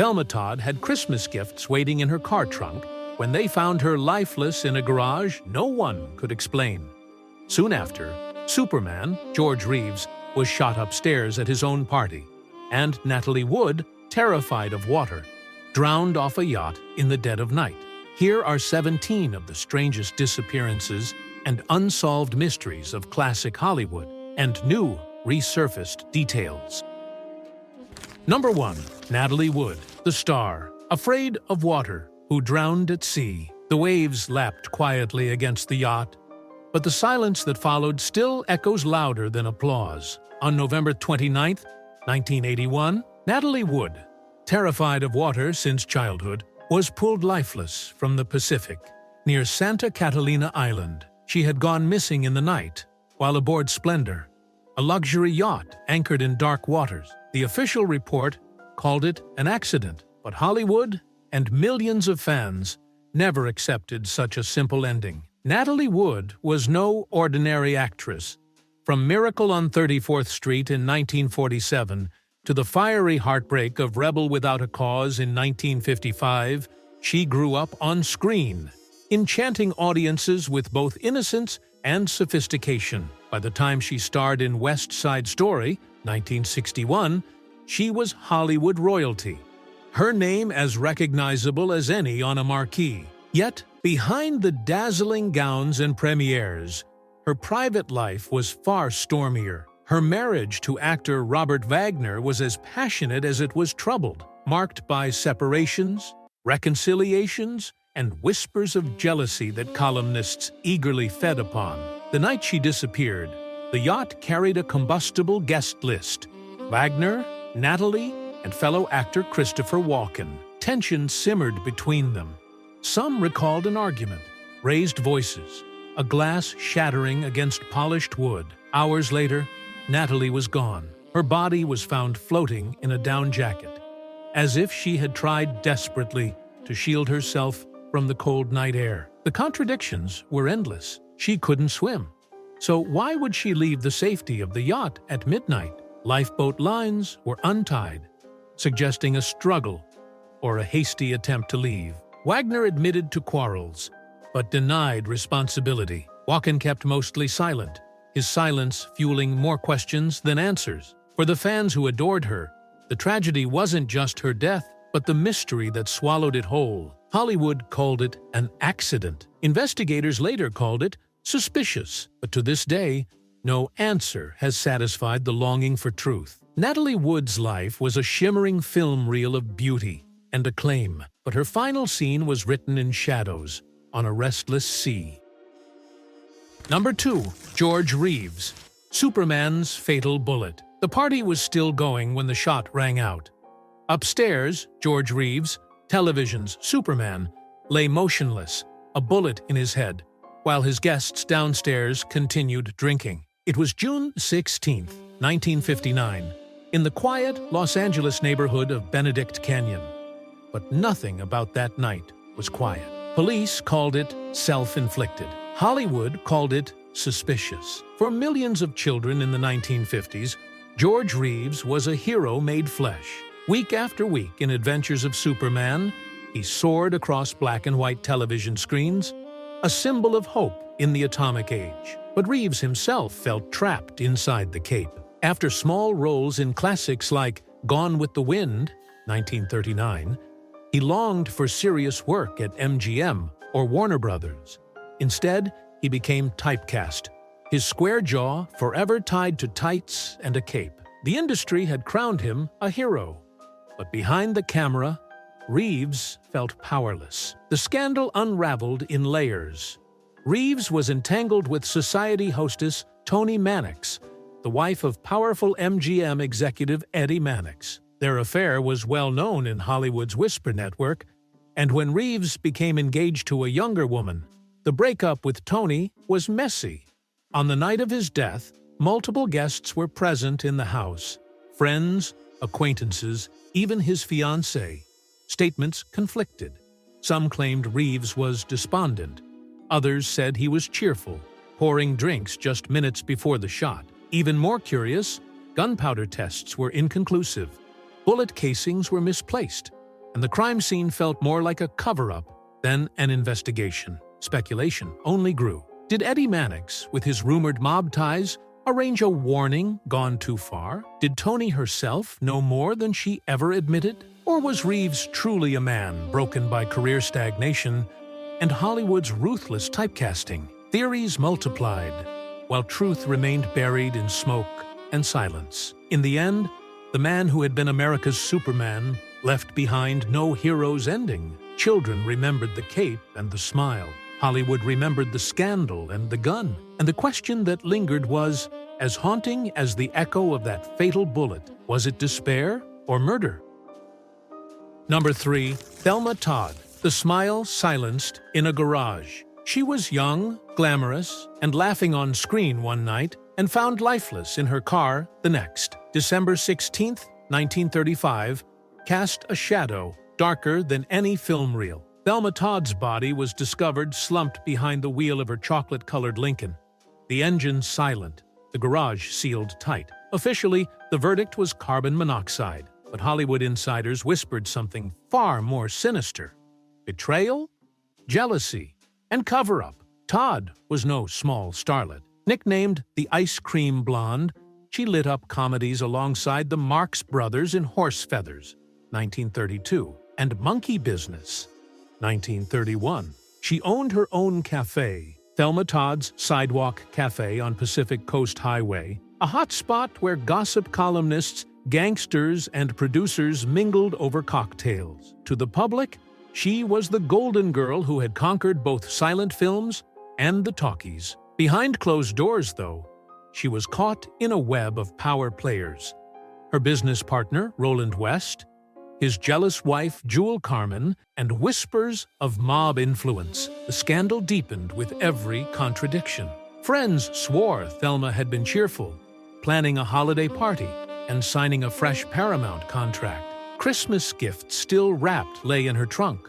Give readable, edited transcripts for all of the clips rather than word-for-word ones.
Thelma Todd had Christmas gifts waiting in her car trunk. When they found her lifeless in a garage, no one could explain. Soon after, Superman, George Reeves, was shot upstairs at his own party, and Natalie Wood, terrified of water, drowned off a yacht in the dead of night. Here are 17 of the strangest disappearances and unsolved mysteries of classic Hollywood, and new, resurfaced details. Number 1. Natalie Wood, the star, afraid of water, who drowned at sea. The waves lapped quietly against the yacht, but the silence that followed still echoes louder than applause. On November 29, 1981, Natalie Wood, terrified of water since childhood, was pulled lifeless from the Pacific. Near Santa Catalina Island, she had gone missing in the night while aboard Spangler, a luxury yacht anchored in dark waters. The official report called it an accident, but Hollywood and millions of fans never accepted such a simple ending. Natalie Wood was no ordinary actress. From Miracle on 34th Street in 1947 to the fiery heartbreak of Rebel Without a Cause in 1955, she grew up on screen, enchanting audiences with both innocence and sophistication. By the time she starred in West Side Story, 1961, she was Hollywood royalty, her name as recognizable as any on a marquee. Yet, behind the dazzling gowns and premieres, her private life was far stormier. Her marriage to actor Robert Wagner was as passionate as it was troubled, marked by separations, reconciliations, and whispers of jealousy that columnists eagerly fed upon. The night she disappeared, the yacht carried a combustible guest list: Wagner, Natalie, and fellow actor Christopher Walken. Tension simmered between them. Some recalled an argument, raised voices, a glass shattering against polished wood. Hours later, Natalie was gone. Her body was found floating in a down jacket, as if she had tried desperately to shield herself from the cold night air. The contradictions were endless. She couldn't swim, so why would she leave the safety of the yacht at midnight? Lifeboat lines were untied, suggesting a struggle or a hasty attempt to leave. Wagner admitted to quarrels, but denied responsibility. Walken kept mostly silent, his silence fueling more questions than answers. For the fans who adored her, the tragedy wasn't just her death, but the mystery that swallowed it whole. Hollywood called it an accident. Investigators later called it suspicious, but to this day, no answer has satisfied the longing for truth. Natalie Wood's life was a shimmering film reel of beauty and acclaim, but her final scene was written in shadows on a restless sea. Number 2. George Reeves, Superman's fatal bullet. The party was still going when the shot rang out. Upstairs, George Reeves, television's Superman, lay motionless, a bullet in his head, while his guests downstairs continued drinking. It was June 16, 1959, in the quiet Los Angeles neighborhood of Benedict Canyon. But nothing about that night was quiet. Police called it self-inflicted. Hollywood called it suspicious. For millions of children in the 1950s, George Reeves was a hero made flesh. Week after week in Adventures of Superman, he soared across black and white television screens, a symbol of hope in the atomic age. But Reeves himself felt trapped inside the cape. After small roles in classics like Gone with the Wind, 1939, he longed for serious work at MGM or Warner Brothers. Instead, he became typecast, his square jaw forever tied to tights and a cape. The industry had crowned him a hero, but behind the camera, Reeves felt powerless. The scandal unraveled in layers. Reeves was entangled with Society hostess Toni Mannix, the wife of powerful MGM executive Eddie Mannix. Their affair was well known in Hollywood's Whisper Network, and when Reeves became engaged to a younger woman, the breakup with Toni was messy. On the night of his death, multiple guests were present in the house: friends, acquaintances, even his fiancée. Statements conflicted. Some claimed Reeves was despondent. Others said he was cheerful, pouring drinks just minutes before the shot. Even more curious, gunpowder tests were inconclusive. Bullet casings were misplaced, and the crime scene felt more like a cover-up than an investigation. Speculation only grew. Did Eddie Mannix, with his rumored mob ties, arrange a warning gone too far? Did Toni herself know more than she ever admitted? Or was Reeves truly a man broken by career stagnation and Hollywood's ruthless typecasting? Theories multiplied, while truth remained buried in smoke and silence. In the end, the man who had been America's Superman left behind no hero's ending. Children remembered the cape and the smile. Hollywood remembered the scandal and the gun. And the question that lingered was as haunting as the echo of that fatal bullet. Was it despair or murder? Number 3. Thelma Todd. The smile silenced in a garage. She was young, glamorous, and laughing on screen one night and found lifeless in her car the next. December 16, 1935, cast a shadow darker than any film reel. Thelma Todd's body was discovered slumped behind the wheel of her chocolate-colored Lincoln. The engine silent, the garage sealed tight. Officially, the verdict was carbon monoxide, but Hollywood insiders whispered something far more sinister. Betrayal, jealousy, and cover-up. Todd was no small starlet. Nicknamed the Ice Cream Blonde, she lit up comedies alongside the Marx Brothers in Horse Feathers, 1932, and Monkey Business, 1931. She owned her own cafe, Thelma Todd's Sidewalk Cafe on Pacific Coast Highway, a hot spot where gossip columnists, gangsters, and producers mingled over cocktails. To the public, she was the golden girl who had conquered both silent films and the talkies. Behind closed doors, though, she was caught in a web of power players. Her business partner, Roland West, his jealous wife, Jewel Carmen, and whispers of mob influence. The scandal deepened with every contradiction. Friends swore Thelma had been cheerful, planning a holiday party and signing a fresh Paramount contract. Christmas gifts still wrapped lay in her trunk,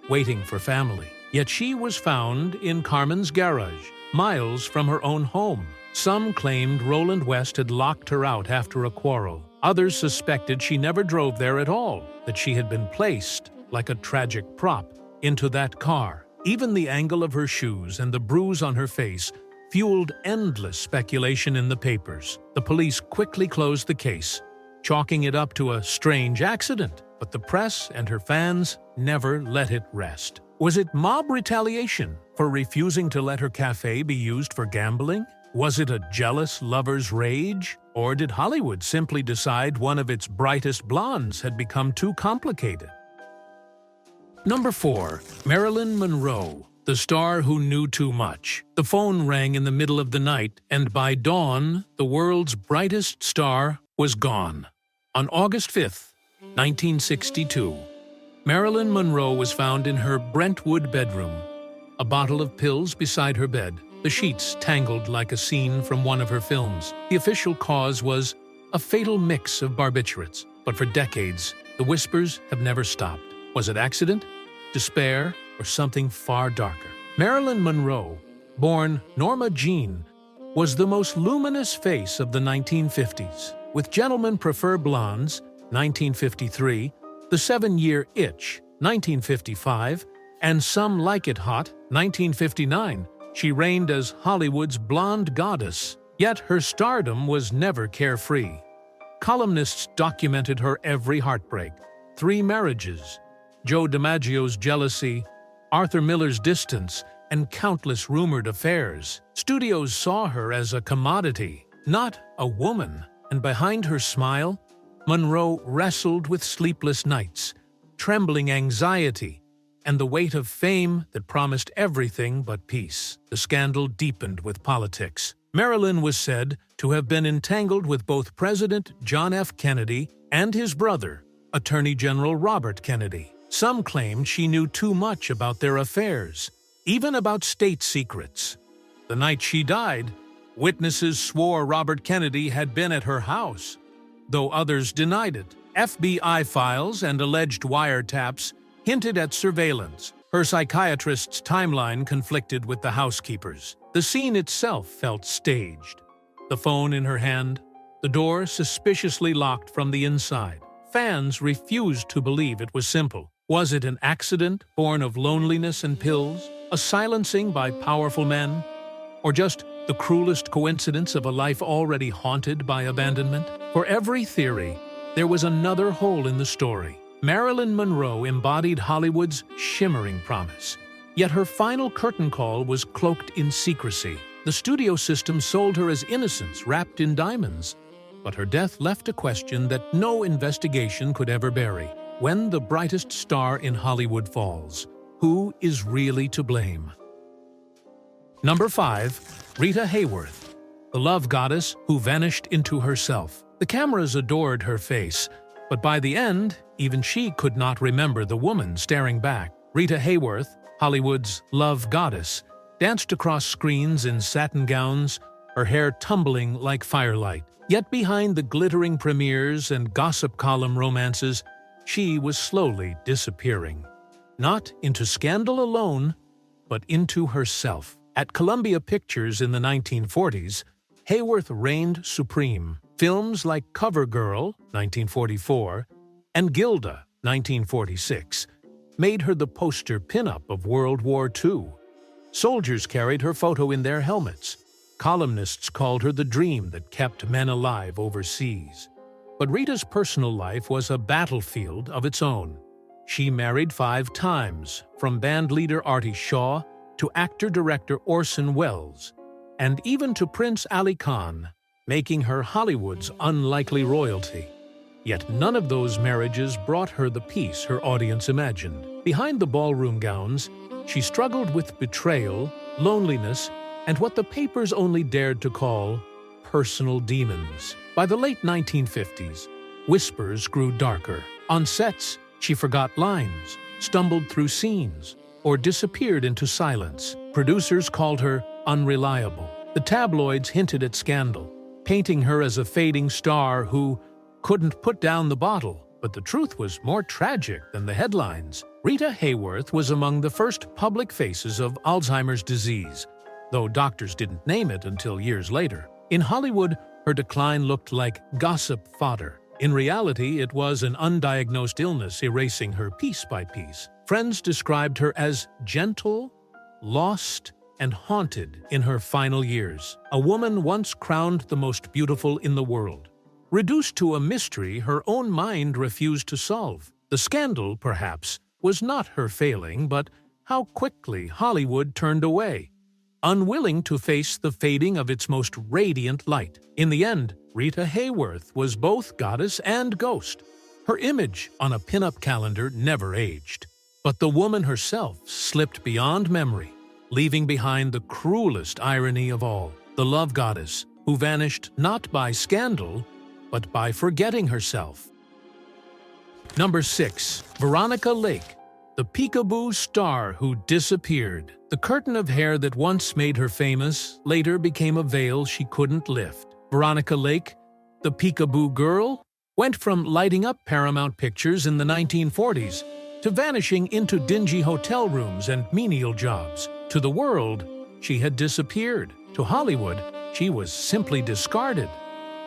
waiting for family. Yet she was found in Carmen's garage, miles from her own home. Some claimed Roland West had locked her out after a quarrel. Others suspected she never drove there at all, that she had been placed, like a tragic prop, into that car. Even the angle of her shoes and the bruise on her face fueled endless speculation in the papers. The police quickly closed the case, chalking it up to a strange accident. But the press and her fans never let it rest. Was it mob retaliation for refusing to let her cafe be used for gambling? Was it a jealous lover's rage? Or did Hollywood simply decide one of its brightest blondes had become too complicated? Number 4. Marilyn Monroe, the star who knew too much. The phone rang in the middle of the night, and by dawn, the world's brightest star was gone. On August 5th, 1962, Marilyn Monroe was found in her Brentwood bedroom, a bottle of pills beside her bed, the sheets tangled like a scene from one of her films. The official cause was a fatal mix of barbiturates, but for decades, the whispers have never stopped. Was it accident, despair, or something far darker? Marilyn Monroe, born Norma Jean, was the most luminous face of the 1950s. With Gentlemen Prefer Blondes, 1953, The 7-Year Itch, 1955, and Some Like It Hot, 1959, she reigned as Hollywood's blonde goddess. Yet her stardom was never carefree. Columnists documented her every heartbreak, 3 marriages, Joe DiMaggio's jealousy, Arthur Miller's distance, and countless rumored affairs. Studios saw her as a commodity, not a woman. And behind her smile, Monroe wrestled with sleepless nights, trembling anxiety, and the weight of fame that promised everything but peace. The scandal deepened with politics. Marilyn was said to have been entangled with both President John F. Kennedy and his brother, Attorney General Robert Kennedy. Some claimed she knew too much about their affairs, even about state secrets. The night she died, witnesses swore Robert Kennedy had been at her house, though others denied it. FBI files and alleged wiretaps hinted at surveillance. Her psychiatrist's timeline conflicted with the housekeeper's. The scene itself felt staged. The phone in her hand, the door suspiciously locked from the inside. Fans refused to believe it was simple. Was it an accident born of loneliness and pills, a silencing by powerful men, or just the cruelest coincidence of a life already haunted by abandonment? For every theory, there was another hole in the story. Marilyn Monroe embodied Hollywood's shimmering promise. Yet her final curtain call was cloaked in secrecy. The studio system sold her as innocence wrapped in diamonds. But her death left a question that no investigation could ever bury. When the brightest star in Hollywood falls, who is really to blame? Number 5. Rita Hayworth, the love goddess who vanished into herself. The cameras adored her face, but by the end, even she could not remember the woman staring back. Rita Hayworth, Hollywood's love goddess, danced across screens in satin gowns, her hair tumbling like firelight. Yet behind the glittering premieres and gossip column romances, she was slowly disappearing. Not into scandal alone, but into herself. At Columbia Pictures in the 1940s, Hayworth reigned supreme. Films like Cover Girl, 1944, and Gilda, 1946, made her the poster pinup of World War II. Soldiers carried her photo in their helmets. Columnists called her the dream that kept men alive overseas. But Rita's personal life was a battlefield of its own. She married 5 times, from bandleader Artie Shaw to actor-director Orson Welles, and even to Prince Ali Khan, making her Hollywood's unlikely royalty. Yet none of those marriages brought her the peace her audience imagined. Behind the ballroom gowns, she struggled with betrayal, loneliness, and what the papers only dared to call personal demons. By the late 1950s, whispers grew darker. On sets, she forgot lines, stumbled through scenes, or disappeared into silence. Producers called her unreliable. The tabloids hinted at scandal, painting her as a fading star who couldn't put down the bottle. But the truth was more tragic than the headlines. Rita Hayworth was among the first public faces of Alzheimer's disease, though doctors didn't name it until years later. In Hollywood, her decline looked like gossip fodder. In reality, it was an undiagnosed illness erasing her piece by piece. Friends described her as gentle, lost, and haunted in her final years. A woman once crowned the most beautiful in the world. Reduced to a mystery her own mind refused to solve. The scandal, perhaps, was not her failing, but how quickly Hollywood turned away, unwilling to face the fading of its most radiant light. In the end, Rita Hayworth was both goddess and ghost. Her image on a pinup calendar never aged. But the woman herself slipped beyond memory, leaving behind the cruelest irony of all, the love goddess who vanished not by scandal, but by forgetting herself. Number 6. Veronica Lake, the peekaboo star who disappeared. The curtain of hair that once made her famous later became a veil she couldn't lift. Veronica Lake, the peekaboo girl, went from lighting up Paramount Pictures in the 1940s to vanishing into dingy hotel rooms and menial jobs. To the world, she had disappeared. To Hollywood, she was simply discarded.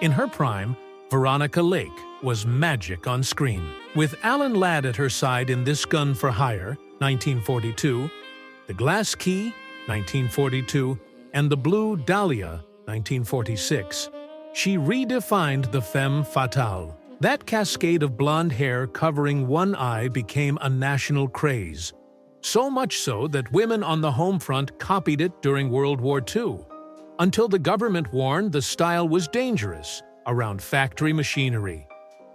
In her prime, Veronica Lake was magic on screen. With Alan Ladd at her side in This Gun for Hire, 1942, The Glass Key, 1942, and The Blue Dahlia, 1946, she redefined the femme fatale. That cascade of blonde hair covering one eye became a national craze. So much so that women on the home front copied it during World War II, until the government warned the style was dangerous around factory machinery.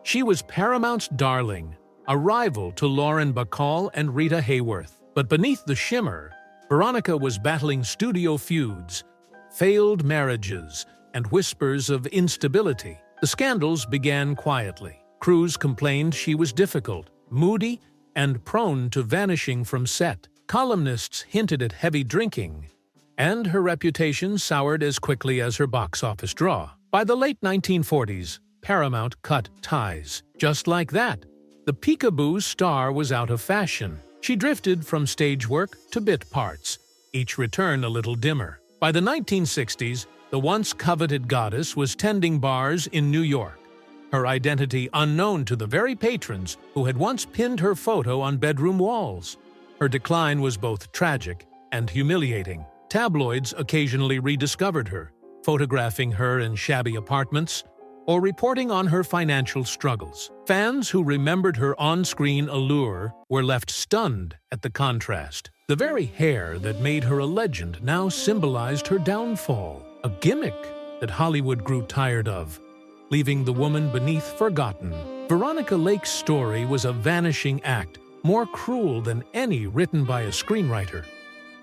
She was Paramount's darling, a rival to Lauren Bacall and Rita Hayworth. But beneath the shimmer, Veronica was battling studio feuds, failed marriages, and whispers of instability. The scandals began quietly. Crews complained she was difficult, moody, and prone to vanishing from set. Columnists hinted at heavy drinking, and her reputation soured as quickly as her box office draw. By the late 1940s, Paramount cut ties. Just like that, the peekaboo star was out of fashion. She drifted from stage work to bit parts, each return a little dimmer. By the 1960s, the once coveted goddess was tending bars in New York, her identity unknown to the very patrons who had once pinned her photo on bedroom walls. Her decline was both tragic and humiliating. Tabloids occasionally rediscovered her, photographing her in shabby apartments or reporting on her financial struggles. Fans who remembered her on-screen allure were left stunned at the contrast. The very hair that made her a legend now symbolized her downfall, a gimmick that Hollywood grew tired of, leaving the woman beneath forgotten. Veronica Lake's story was a vanishing act, more cruel than any written by a screenwriter.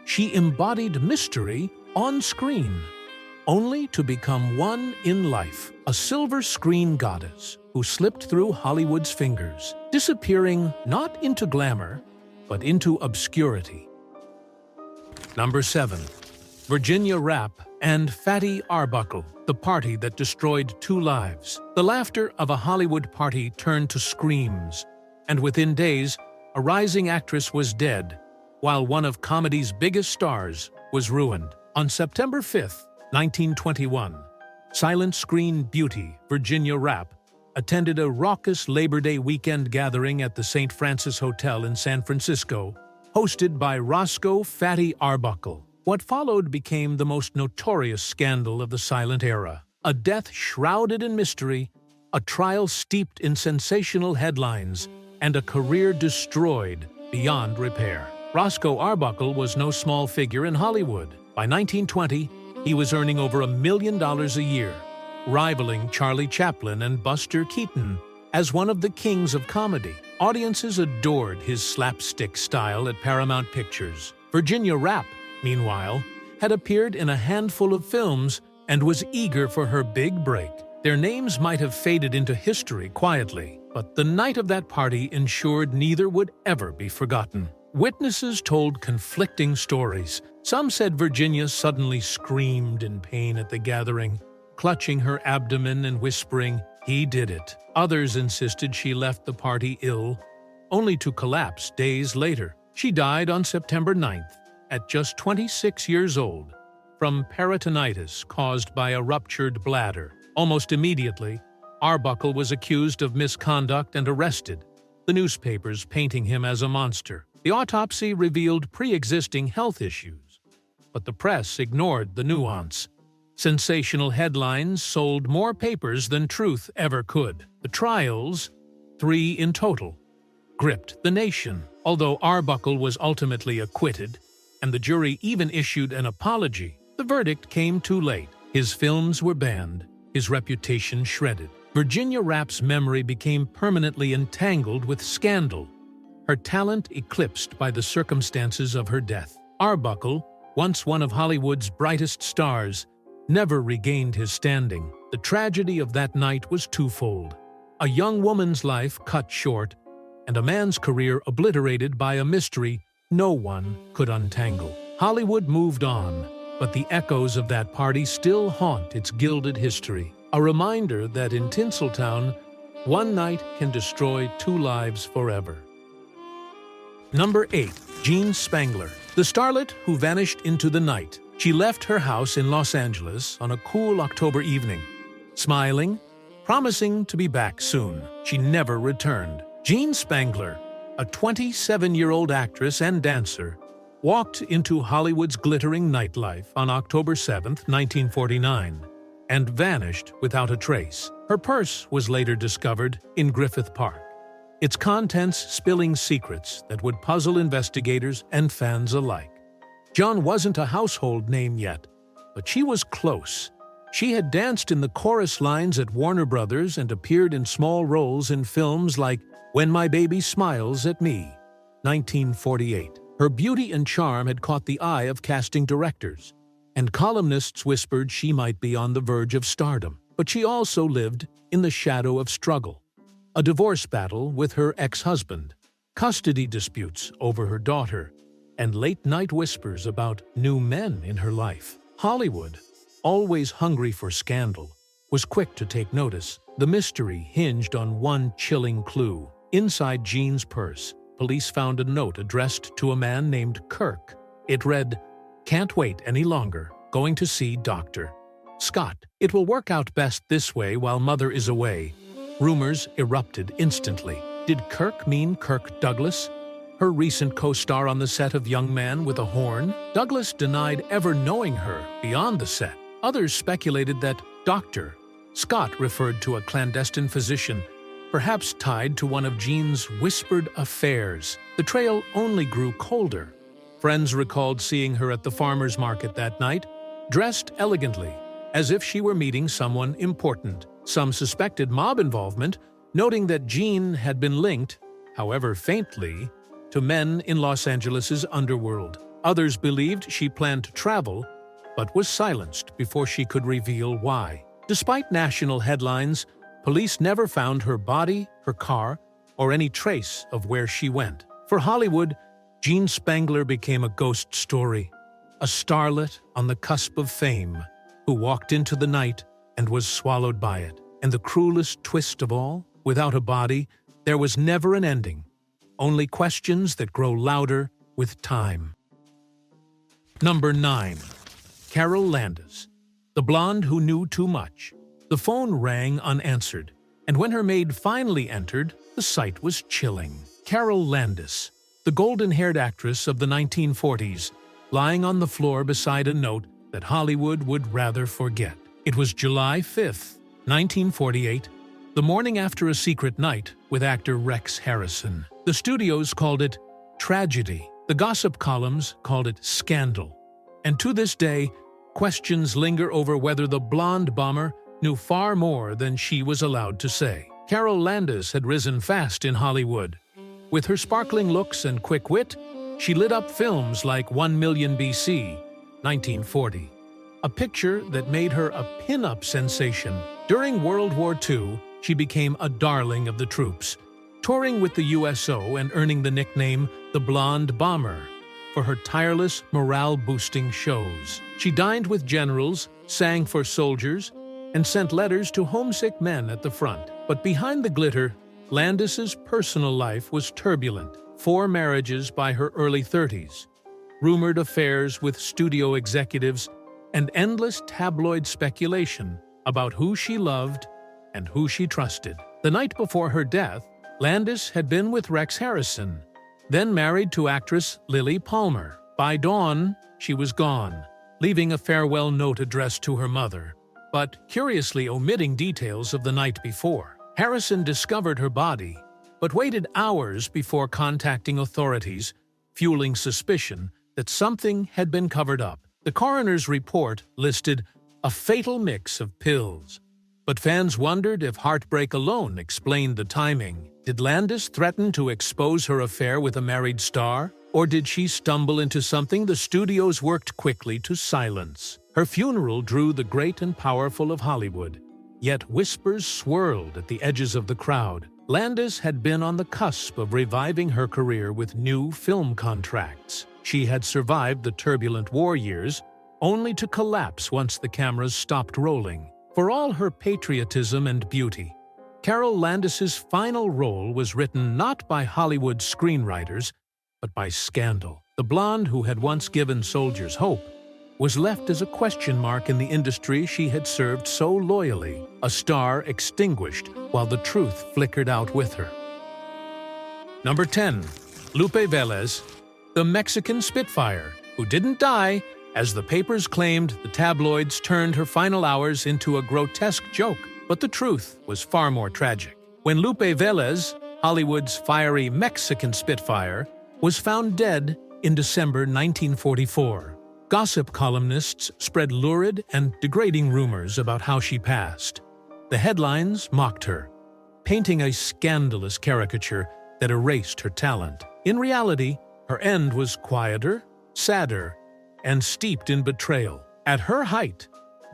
She embodied mystery on screen, only to become one in life, a silver screen goddess who slipped through Hollywood's fingers, disappearing not into glamour, but into obscurity. Number 7. Virginia Rappe and Fatty Arbuckle, the party that destroyed 2 lives. The laughter of a Hollywood party turned to screams, and within days, a rising actress was dead, while one of comedy's biggest stars was ruined. On September 5, 1921, silent screen beauty Virginia Rappe attended a raucous Labor Day weekend gathering at the St. Francis Hotel in San Francisco, hosted by Roscoe "Fatty" Arbuckle. What followed became the most notorious scandal of the silent era. A death shrouded in mystery, a trial steeped in sensational headlines, and a career destroyed beyond repair. Roscoe Arbuckle was no small figure in Hollywood. By 1920, he was earning over $1 million a year, rivaling Charlie Chaplin and Buster Keaton as one of the kings of comedy. Audiences adored his slapstick style at Paramount Pictures. Virginia Rappe, meanwhile, had appeared in a handful of films and was eager for her big break. Their names might have faded into history quietly, but the night of that party ensured neither would ever be forgotten. Witnesses told conflicting stories. Some said Virginia suddenly screamed in pain at the gathering, clutching her abdomen and whispering, "He did it." Others insisted she left the party ill, only to collapse days later. She died on September 9th, at just 26 years old, from peritonitis caused by a ruptured bladder. Almost immediately, Arbuckle was accused of misconduct and arrested, the newspapers painting him as a monster. The autopsy revealed pre-existing health issues, but the press ignored the nuance. Sensational headlines sold more papers than truth ever could. The trials, 3 in total, gripped the nation. Although Arbuckle was ultimately acquitted, and the jury even issued an apology, the verdict came too late. His films were banned, his reputation shredded. Virginia Rappe's memory became permanently entangled with scandal, her talent eclipsed by the circumstances of her death. Arbuckle, once one of Hollywood's brightest stars, never regained his standing. The tragedy of that night was twofold: a young woman's life cut short, and a man's career obliterated by a mystery no one could untangle. Hollywood moved on, but the echoes of that party still haunt its gilded history. A reminder that in Tinseltown, one night can destroy 2 lives forever. Number 8. Jean Spangler, the starlet who vanished into the night. She left her house in Los Angeles on a cool October evening, smiling, promising to be back soon. She never returned. Jean Spangler, a 27-year-old actress and dancer, walked into Hollywood's glittering nightlife on October 7, 1949, and vanished without a trace. Her purse was later discovered in Griffith Park, its contents spilling secrets that would puzzle investigators and fans alike. Joan wasn't a household name yet, but she was close. She had danced in the chorus lines at Warner Brothers and appeared in small roles in films like When My Baby Smiles at Me, 1948. Her beauty and charm had caught the eye of casting directors, and columnists whispered she might be on the verge of stardom. But she also lived in the shadow of struggle: a divorce battle with her ex-husband, custody disputes over her daughter, and late-night whispers about new men in her life. Hollywood, always hungry for scandal, was quick to take notice. The mystery hinged on one chilling clue. Inside Jean's purse, police found a note addressed to a man named Kirk. It read, "Can't wait any longer. Going to see Dr. Scott. It will work out best this way while Mother is away. rumors erupted instantly. Did Kirk mean Kirk Douglas, her recent co-star on the set of Young Man with a Horn? Douglas denied ever knowing her beyond the set. Others speculated that Dr. Scott referred to a clandestine physician, perhaps tied to one of Jean's whispered affairs. The trail only grew colder. Friends recalled seeing her at the farmer's market that night, dressed elegantly, as if she were meeting someone important. Some suspected mob involvement, noting that Jean had been linked, however faintly, to men in Los Angeles' underworld. Others believed she planned to travel, but was silenced before she could reveal why. Despite national headlines, police never found her body, her car, or any trace of where she went. For Hollywood, Jean Spangler became a ghost story, a starlet on the cusp of fame, who walked into the night and was swallowed by it. And the cruelest twist of all, without a body, there was never an ending, only questions that grow louder with time. Number 9. Carole Landis, the blonde who knew too much. The phone rang unanswered, and when her maid finally entered, the sight was chilling. Carole Landis, the golden-haired actress of the 1940s, lying on the floor beside a note that Hollywood would rather forget. It was July 5th, 1948, the morning after a secret night with actor Rex Harrison. The studios called it tragedy. The gossip columns called it scandal. And to this day, questions linger over whether the blonde bomber knew far more than she was allowed to say. Carole Landis had risen fast in Hollywood. With her sparkling looks and quick wit, she lit up films like 1 Million BC, 1940, a picture that made her a pin-up sensation. During World War II, she became a darling of the troops, touring with the USO and earning the nickname the Blonde Bomber for her tireless morale-boosting shows. She dined with generals, sang for soldiers, and sent letters to homesick men at the front. But behind the glitter, Landis's personal life was turbulent. 4 marriages by her early 30s, rumored affairs with studio executives, and endless tabloid speculation about who she loved and who she trusted. The night before her death, Landis had been with Rex Harrison, then married to actress Lily Palmer. By dawn, she was gone, leaving a farewell note addressed to her mother, but curiously omitting details of the night before. Harrison discovered her body, but waited hours before contacting authorities, fueling suspicion that something had been covered up. The coroner's report listed a fatal mix of pills, but fans wondered if heartbreak alone explained the timing. Did Landis threaten to expose her affair with a married star, or did she stumble into something the studios worked quickly to silence? Her funeral drew the great and powerful of Hollywood, yet whispers swirled at the edges of the crowd. Landis had been on the cusp of reviving her career with new film contracts. She had survived the turbulent war years, only to collapse once the cameras stopped rolling. For all her patriotism and beauty, Carole Landis's final role was written not by Hollywood screenwriters, but by scandal. The blonde who had once given soldiers hope was left as a question mark in the industry she had served so loyally, a star extinguished while the truth flickered out with her. Number 10. Lupe Vélez, the Mexican Spitfire, who didn't die. As the papers claimed, the tabloids turned her final hours into a grotesque joke. But the truth was far more tragic. When Lupe Vélez, Hollywood's fiery Mexican Spitfire, was found dead in December 1944, gossip columnists spread lurid and degrading rumors about how she passed. The headlines mocked her, painting a scandalous caricature that erased her talent. In reality, her end was quieter, sadder, and steeped in betrayal. At her height,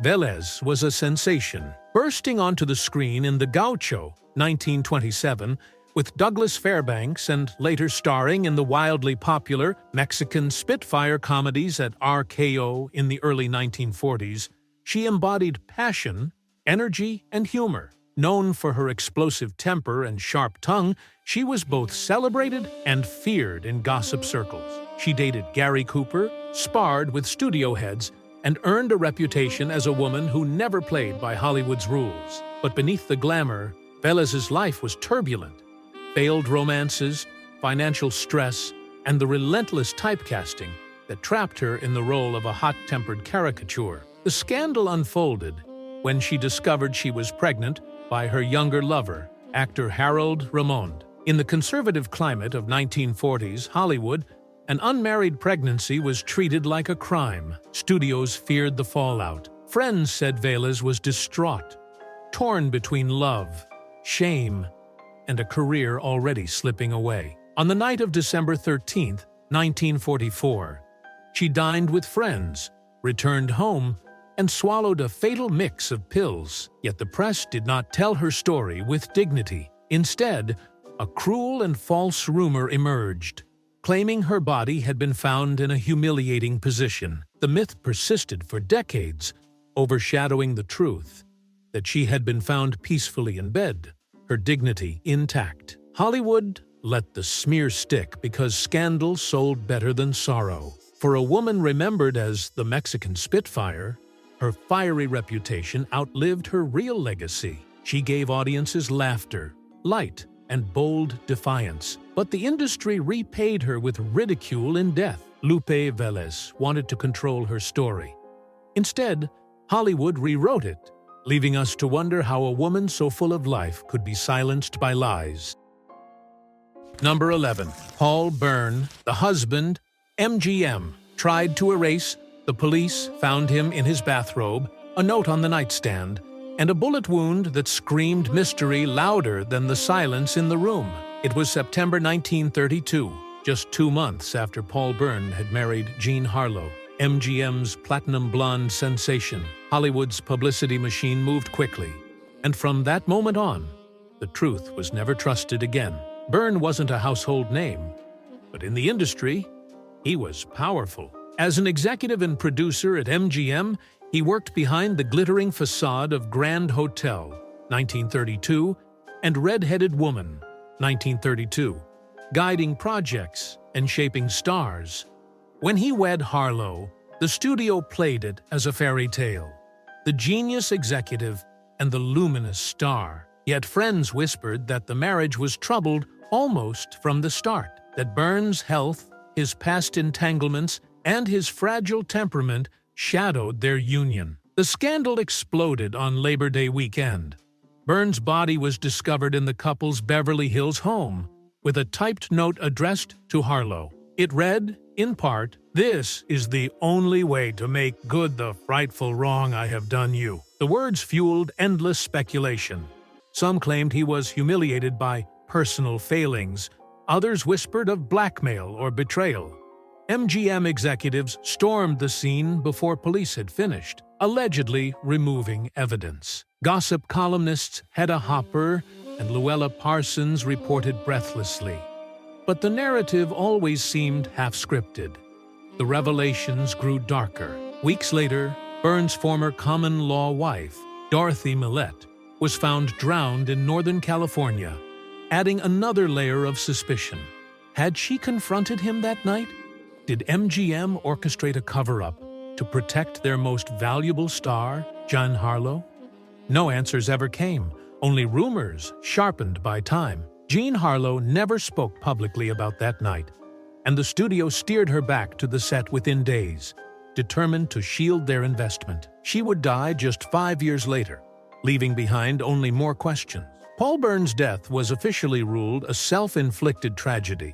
Vélez was a sensation, bursting onto the screen in The Gaucho, 1927, with Douglas Fairbanks and later starring in the wildly popular Mexican Spitfire comedies at RKO in the early 1940s. She embodied passion, energy, and humor. Known for her explosive temper and sharp tongue, she was both celebrated and feared in gossip circles. She dated Gary Cooper, sparred with studio heads, and earned a reputation as a woman who never played by Hollywood's rules. But beneath the glamour, Vélez's life was turbulent. Failed romances, financial stress, and the relentless typecasting that trapped her in the role of a hot-tempered caricature. The scandal unfolded when she discovered she was pregnant by her younger lover, actor Harold Ramonde. In the conservative climate of 1940s Hollywood, an unmarried pregnancy was treated like a crime. Studios feared the fallout. Friends said Vélez was distraught, torn between love, shame, and a career already slipping away. On the night of December 13, 1944, she dined with friends, returned home, and swallowed a fatal mix of pills. Yet the press did not tell her story with dignity. Instead, a cruel and false rumor emerged, claiming her body had been found in a humiliating position. The myth persisted for decades, overshadowing the truth that she had been found peacefully in bed, her dignity intact. Hollywood let the smear stick because scandal sold better than sorrow. For a woman remembered as the Mexican Spitfire, her fiery reputation outlived her real legacy. She gave audiences laughter, light, and bold defiance. But the industry repaid her with ridicule and death. Lupe Vélez wanted to control her story. Instead, Hollywood rewrote it, leaving us to wonder how a woman so full of life could be silenced by lies. Number 11. Paul Bern, the husband, MGM, tried to erase. The police found him in his bathrobe, a note on the nightstand, and a bullet wound that screamed mystery louder than the silence in the room. It was September 1932, just 2 months after Paul Bern had married Jean Harlow, MGM's platinum blonde sensation. Hollywood's publicity machine moved quickly, and from that moment on, the truth was never trusted again. Bern wasn't a household name, but in the industry, he was powerful. As an executive and producer at MGM, he worked behind the glittering facade of Grand Hotel, 1932, and Red-Headed Woman, 1932, guiding projects and shaping stars. When he wed Harlow, the studio played it as a fairy tale, the genius executive and the luminous star. Yet friends whispered that the marriage was troubled almost from the start, that Bern's health, his past entanglements, and his fragile temperament shadowed their union. The scandal exploded on Labor Day weekend. Bern's body was discovered in the couple's Beverly Hills home, with a typed note addressed to Harlow. It read, in part, "This is the only way to make good the frightful wrong I have done you." The words fueled endless speculation. Some claimed he was humiliated by personal failings. Others whispered of blackmail or betrayal. MGM executives stormed the scene before police had finished, allegedly removing evidence. Gossip columnists Hedda Hopper and Luella Parsons reported breathlessly. But the narrative always seemed half-scripted. The revelations grew darker. Weeks later, Bern's former common-law wife, Dorothy Millette, was found drowned in Northern California, adding another layer of suspicion. Had she confronted him that night? Did MGM orchestrate a cover-up to protect their most valuable star, Jean Harlow? No answers ever came, only rumors sharpened by time. Jean Harlow never spoke publicly about that night, and the studio steered her back to the set within days, determined to shield their investment. She would die just 5 years later, leaving behind only more questions. Paul Bern's death was officially ruled a self-inflicted tragedy,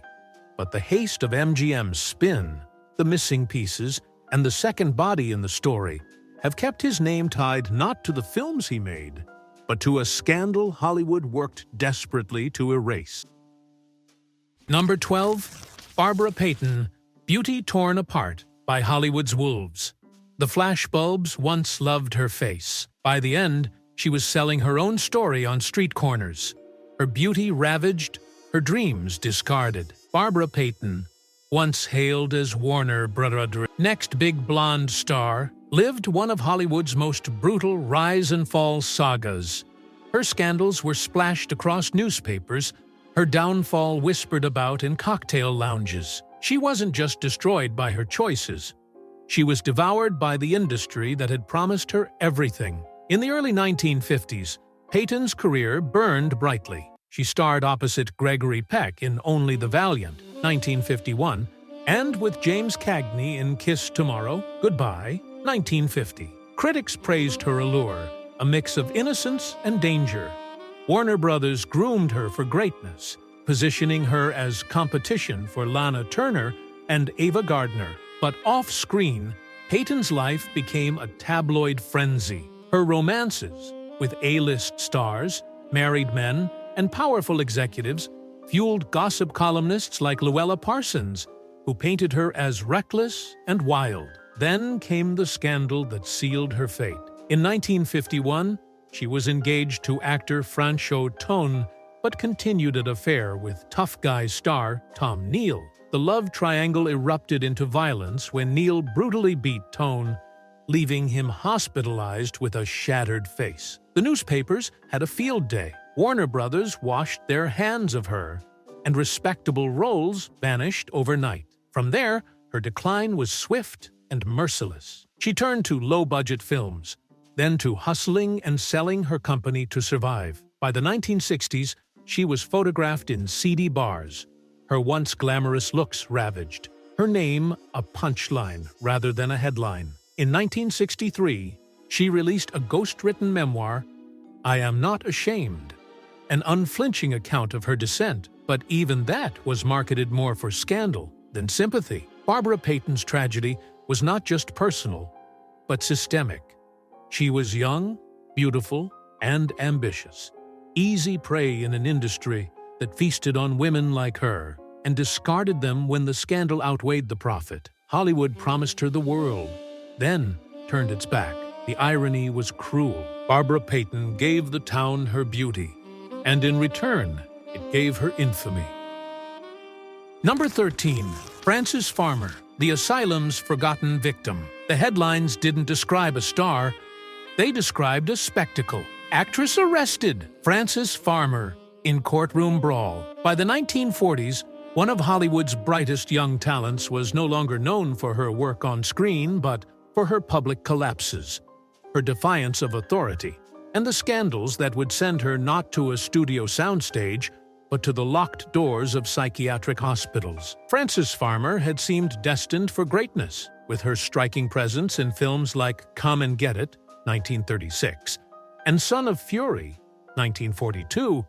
but the haste of MGM's spin, the missing pieces, and the second body in the story have kept his name tied not to the films he made, but to a scandal Hollywood worked desperately to erase. Number 12. Barbara Payton, Beauty Torn Apart by Hollywood's Wolves. The flashbulbs once loved her face. By the end, she was selling her own story on street corners. Her beauty ravaged, her dreams discarded. Barbara Payton, once hailed as Warner Brothers' next big blonde star, lived one of Hollywood's most brutal rise-and-fall sagas. Her scandals were splashed across newspapers, her downfall whispered about in cocktail lounges. She wasn't just destroyed by her choices. She was devoured by the industry that had promised her everything. In the early 1950s, Payton's career burned brightly. She starred opposite Gregory Peck in Only the Valiant, 1951, and with James Cagney in Kiss Tomorrow, Goodbye, 1950. Critics praised her allure, a mix of innocence and danger. Warner Brothers groomed her for greatness, positioning her as competition for Lana Turner and Ava Gardner. But off-screen, Payton's life became a tabloid frenzy. Her romances with A-list stars, married men, and powerful executives fueled gossip columnists like Luella Parsons, who painted her as reckless and wild. Then came the scandal that sealed her fate. In 1951, she was engaged to actor Franchot Tone, but continued an affair with Tough Guy star Tom Neal. The love triangle erupted into violence when Neal brutally beat Tone, leaving him hospitalized with a shattered face. The newspapers had a field day. Warner Brothers washed their hands of her, and respectable roles vanished overnight. From there, her decline was swift and merciless. She turned to low-budget films, then to hustling and selling her company to survive. By the 1960s, she was photographed in seedy bars, her once glamorous looks ravaged, her name a punchline rather than a headline. In 1963, she released a ghost-written memoir, I Am Not Ashamed, an unflinching account of her descent, but even that was marketed more for scandal than sympathy. Barbara Payton's tragedy was not just personal, but systemic. She was young, beautiful, and ambitious, easy prey in an industry that feasted on women like her and discarded them when the scandal outweighed the profit. Hollywood promised her the world, then turned its back. The irony was cruel. Barbara Payton gave the town her beauty, and in return, it gave her infamy. Number 13. Frances Farmer, the asylum's forgotten victim. The headlines didn't describe a star, they described a spectacle. Actress arrested, Frances Farmer, in courtroom brawl. By the 1940s, one of Hollywood's brightest young talents was no longer known for her work on screen, but for her public collapses, her defiance of authority, and the scandals that would send her not to a studio soundstage, but to the locked doors of psychiatric hospitals. Frances Farmer had seemed destined for greatness, with her striking presence in films like Come and Get It, 1936, and Son of Fury, 1942.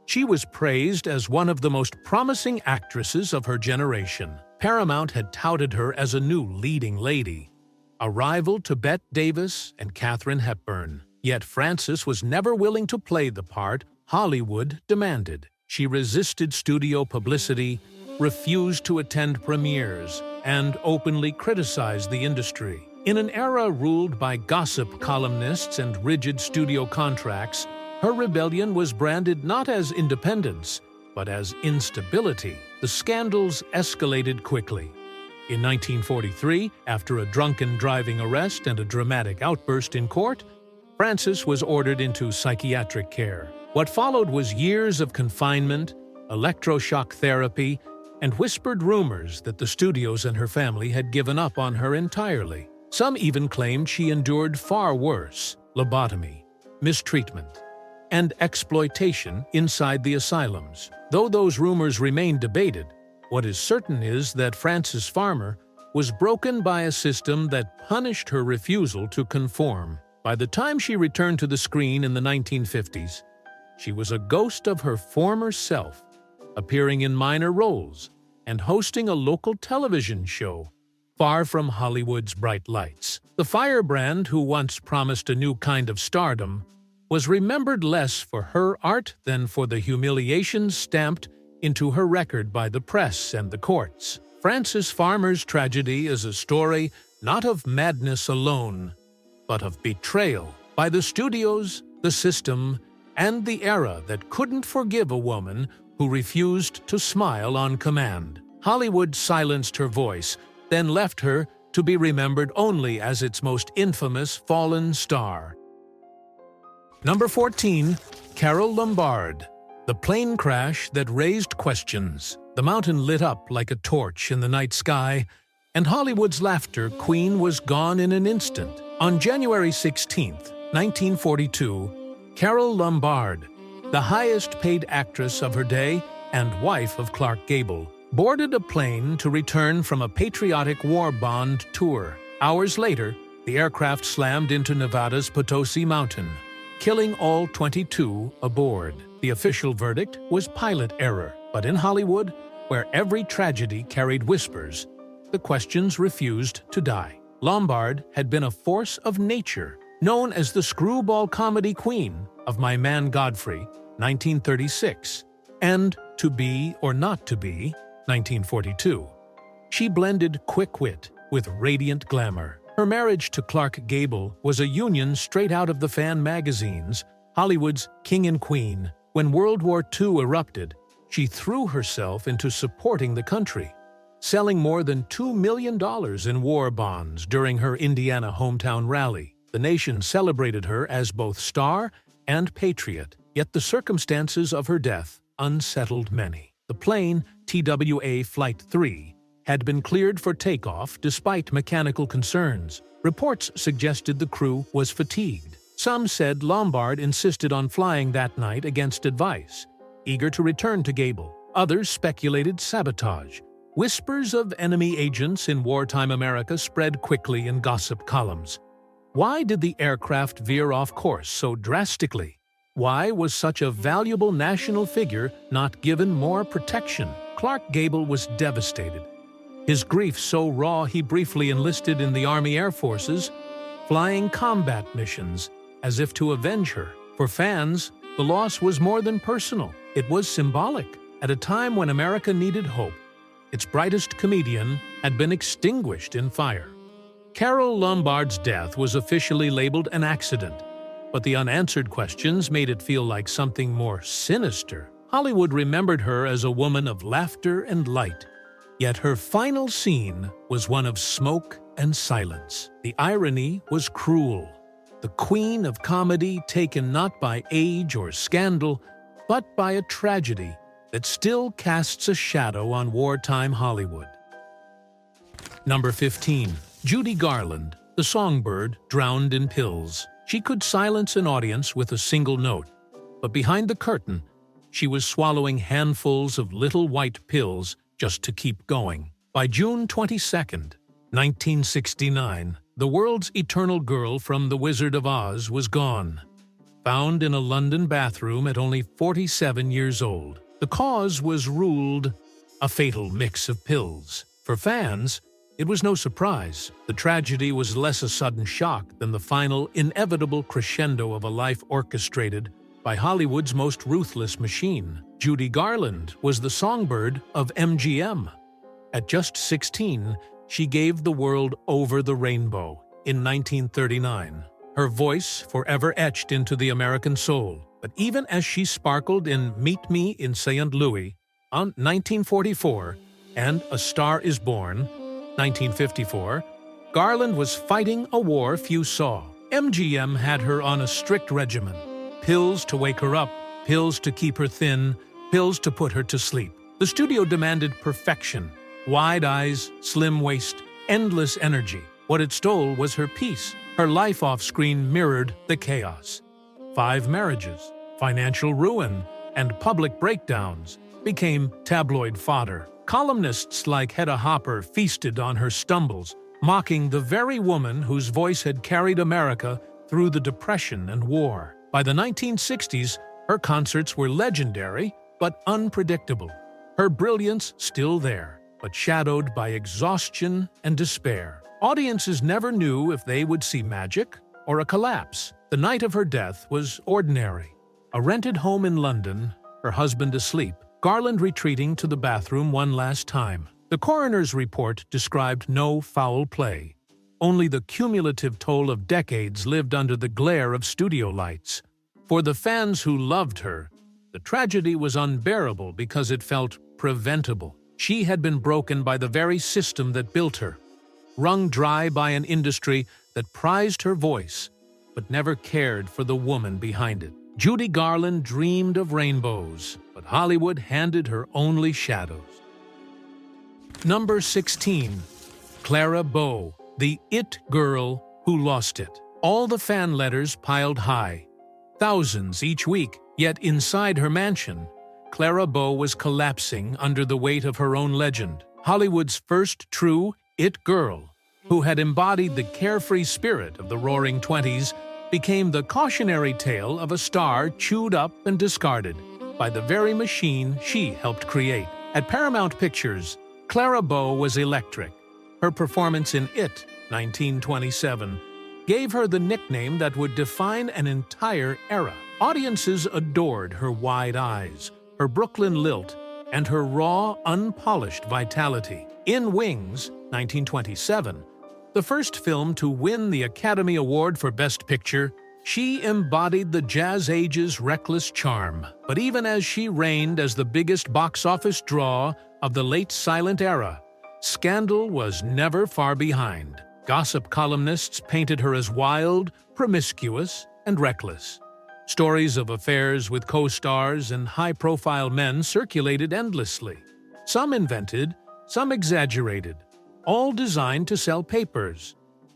She was praised as one of the most promising actresses of her generation. Paramount had touted her as a new leading lady, a rival to Bette Davis and Katharine Hepburn. Yet Frances was never willing to play the part Hollywood demanded. She resisted studio publicity, refused to attend premieres, and openly criticized the industry. In an era ruled by gossip columnists and rigid studio contracts, her rebellion was branded not as independence, but as instability. The scandals escalated quickly. In 1943, after a drunken driving arrest and a dramatic outburst in court, Frances was ordered into psychiatric care. What followed was years of confinement, electroshock therapy, and whispered rumors that the studios and her family had given up on her entirely. Some even claimed she endured far worse: lobotomy, mistreatment, and exploitation inside the asylums. Though those rumors remain debated, what is certain is that Frances Farmer was broken by a system that punished her refusal to conform. By the time she returned to the screen in the 1950s, she was a ghost of her former self, appearing in minor roles and hosting a local television show, far from Hollywood's bright lights. The firebrand who once promised a new kind of stardom was remembered less for her art than for the humiliations stamped into her record by the press and the courts. Frances Farmer's tragedy is a story not of madness alone, but of betrayal by the studios, the system, and the era that couldn't forgive a woman who refused to smile on command. Hollywood silenced her voice, then left her to be remembered only as its most infamous fallen star. Number 14. Carole Lombard, the plane crash that raised questions. The mountain lit up like a torch in the night sky, and Hollywood's laughter queen was gone in an instant. On January 16, 1942, Carole Lombard, the highest-paid actress of her day and wife of Clark Gable, boarded a plane to return from a patriotic war bond tour. Hours later, the aircraft slammed into Nevada's Potosi Mountain, killing all 22 aboard. The official verdict was pilot error, but in Hollywood, where every tragedy carried whispers, the questions refused to die. Lombard had been a force of nature, known as the screwball comedy queen of My Man Godfrey, 1936, and To Be or Not to Be, 1942. She blended quick wit with radiant glamour. Her marriage to Clark Gable was a union straight out of the fan magazines, Hollywood's king and queen. When World War II erupted, she threw herself into supporting the country, selling more than $2 million in war bonds during her Indiana hometown rally. The nation celebrated her as both star and patriot, yet the circumstances of her death unsettled many. The plane, TWA Flight 3, had been cleared for takeoff despite mechanical concerns. Reports suggested the crew was fatigued. Some said Lombard insisted on flying that night against advice, eager to return to Gable. Others speculated sabotage. Whispers of enemy agents in wartime America spread quickly in gossip columns. Why did the aircraft veer off course so drastically? Why was such a valuable national figure not given more protection? Clark Gable was devastated. His grief so raw he briefly enlisted in the Army Air Forces, flying combat missions as if to avenge her. For fans, the loss was more than personal. It was symbolic. At a time when America needed hope, its brightest comedian had been extinguished in fire. Carole Lombard's death was officially labeled an accident, but the unanswered questions made it feel like something more sinister. Hollywood remembered her as a woman of laughter and light, yet her final scene was one of smoke and silence. The irony was cruel. The queen of comedy taken not by age or scandal, but by a tragedy that still casts a shadow on wartime Hollywood. Number 15. Judy Garland, the songbird drowned in pills. She could silence an audience with a single note, but behind the curtain, she was swallowing handfuls of little white pills just to keep going. By June 22nd, 1969, the world's eternal girl from The Wizard of Oz was gone, found in a London bathroom at only 47 years old. The cause was ruled a fatal mix of pills. For fans, it was no surprise. The tragedy was less a sudden shock than the final, inevitable crescendo of a life orchestrated by Hollywood's most ruthless machine. Judy Garland was the songbird of MGM. At just 16, she gave the world Over the Rainbow in 1939. Her voice forever etched into the American soul. But even as she sparkled in Meet Me in St. Louis on 1944 and A Star is Born, 1954, Garland was fighting a war few saw. MGM had her on a strict regimen. Pills to wake her up, pills to keep her thin, pills to put her to sleep. The studio demanded perfection. Wide eyes, slim waist, endless energy. What it stole was her peace. Her life off-screen mirrored the chaos. 5 marriages, financial ruin, and public breakdowns became tabloid fodder. Columnists like Hedda Hopper feasted on her stumbles, mocking the very woman whose voice had carried America through the Depression and war. By the 1960s, her concerts were legendary but unpredictable. Her brilliance still there, but shadowed by exhaustion and despair. Audiences never knew if they would see magic or a collapse. The night of her death was ordinary. A rented home in London, her husband asleep, Garland retreating to the bathroom one last time. The coroner's report described no foul play. Only the cumulative toll of decades lived under the glare of studio lights. For the fans who loved her, the tragedy was unbearable because it felt preventable. She had been broken by the very system that built her, wrung dry by an industry that prized her voice, but never cared for the woman behind it. Judy Garland dreamed of rainbows, but Hollywood handed her only shadows. Number 16. Clara Bow, the it girl who lost it. All the fan letters piled high. thousands each week. Yet inside her mansion, Clara Bow was collapsing under the weight of her own legend. Hollywood's first true it girl, who had embodied the carefree spirit of the Roaring Twenties, became the cautionary tale of a star chewed up and discarded by the very machine she helped create. At Paramount Pictures, Clara Bow was electric. Her performance in It, 1927, gave her the nickname that would define an entire era. Audiences adored her wide eyes, her Brooklyn lilt, and her raw, unpolished vitality. In Wings, 1927, the first film to win the Academy Award for Best Picture, she embodied the Jazz Age's reckless charm. But even as she reigned as the biggest box office draw of the late silent era, scandal was never far behind. Gossip columnists painted her as wild, promiscuous, and reckless. Stories of affairs with co-stars and high-profile men circulated endlessly. Some invented, some exaggerated, all designed to sell papers.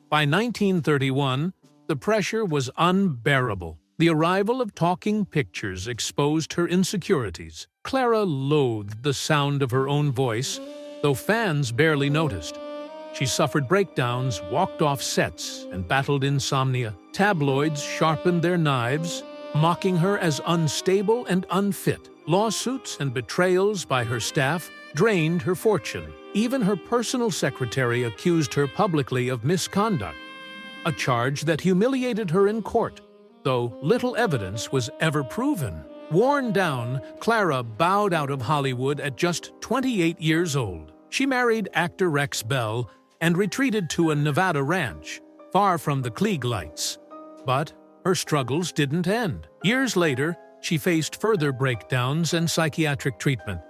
By 1931, the pressure was unbearable. The arrival of talking pictures exposed her insecurities. Clara loathed the sound of her own voice, though fans barely noticed. She suffered breakdowns, walked off sets, and battled insomnia. Tabloids sharpened their knives, mocking her as unstable and unfit. Lawsuits and betrayals by her staff drained her fortune. Even her personal secretary accused her publicly of misconduct, a charge that humiliated her in court, though little evidence was ever proven. Worn down, Clara bowed out of Hollywood at just 28 years old. She married actor Rex Bell and retreated to a Nevada ranch, far from the Klieg lights. But her struggles didn't end. Years later, she faced further breakdowns and psychiatric treatment,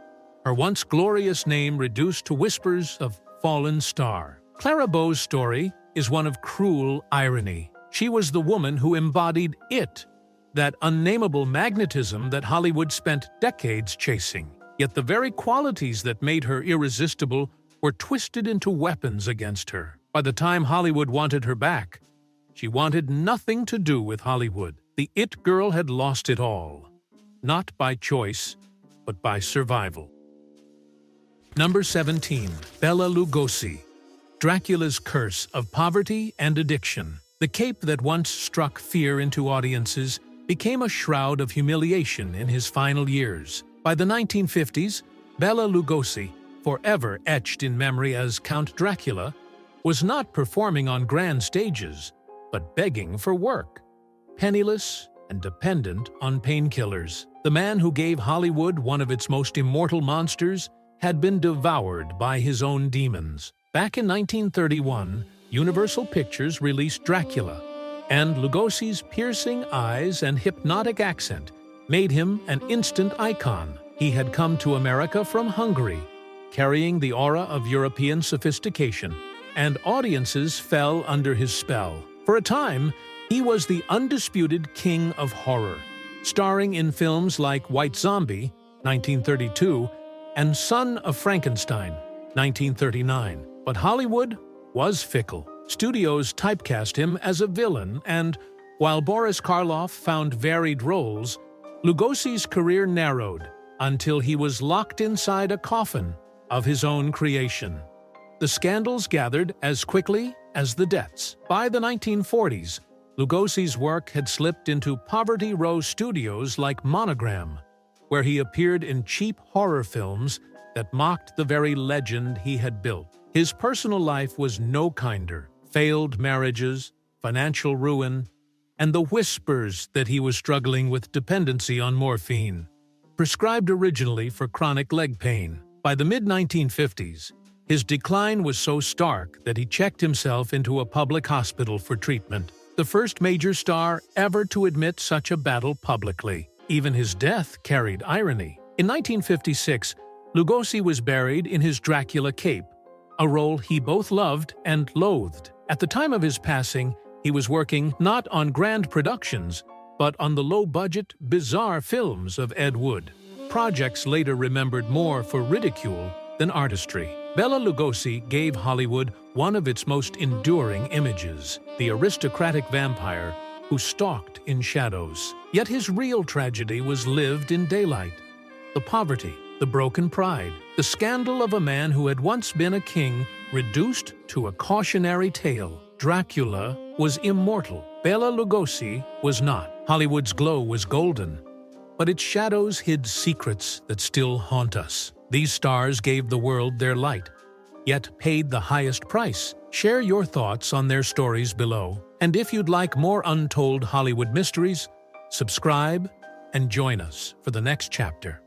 her once glorious name reduced to whispers of fallen star. Clara Bow's story is one of cruel irony. She was the woman who embodied it, that unnameable magnetism that Hollywood spent decades chasing. Yet the very qualities that made her irresistible were twisted into weapons against her. By the time Hollywood wanted her back, she wanted nothing to do with Hollywood. The it girl had lost it all, not by choice, but by survival. Number 17. Bela Lugosi, Dracula's Curse of Poverty and Addiction. The cape that once struck fear into audiences became a shroud of humiliation in his final years. By the 1950s, Bela Lugosi, forever etched in memory as Count Dracula, was not performing on grand stages, but begging for work. Penniless and dependent on painkillers, the man who gave Hollywood one of its most immortal monsters had been devoured by his own demons. Back in 1931, Universal Pictures released Dracula, and Lugosi's piercing eyes and hypnotic accent made him an instant icon. He had come to America from Hungary, carrying the aura of European sophistication, and audiences fell under his spell. For a time, he was the undisputed king of horror, starring in films like White Zombie, 1932, and Son of Frankenstein, 1939. But Hollywood was fickle. Studios typecast him as a villain, and while Boris Karloff found varied roles, Lugosi's career narrowed until he was locked inside a coffin of his own creation. The scandals gathered as quickly as the deaths. By the 1940s, Lugosi's work had slipped into Poverty Row Studios like Monogram, where he appeared in cheap horror films that mocked the very legend he had built. His personal life was no kinder. Failed marriages, financial ruin, and the whispers that he was struggling with dependency on morphine, prescribed originally for chronic leg pain. By the mid-1950s, his decline was so stark that he checked himself into a public hospital for treatment, the first major star ever to admit such a battle publicly. Even his death carried irony. In 1956, Lugosi was buried in his Dracula cape, a role he both loved and loathed. At the time of his passing, he was working not on grand productions, but on the low-budget, bizarre films of Ed Wood, projects later remembered more for ridicule than artistry. Bela Lugosi gave Hollywood one of its most enduring images, the aristocratic vampire who stalked in shadows. Yet his real tragedy was lived in daylight. The poverty, the broken pride, the scandal of a man who had once been a king reduced to a cautionary tale. Dracula was immortal. Bela Lugosi was not. Hollywood's glow was golden, but its shadows hid secrets that still haunt us. These stars gave the world their light, yet paid the highest price. Share your thoughts on their stories below. And if you'd like more untold Hollywood mysteries, subscribe and join us for the next chapter.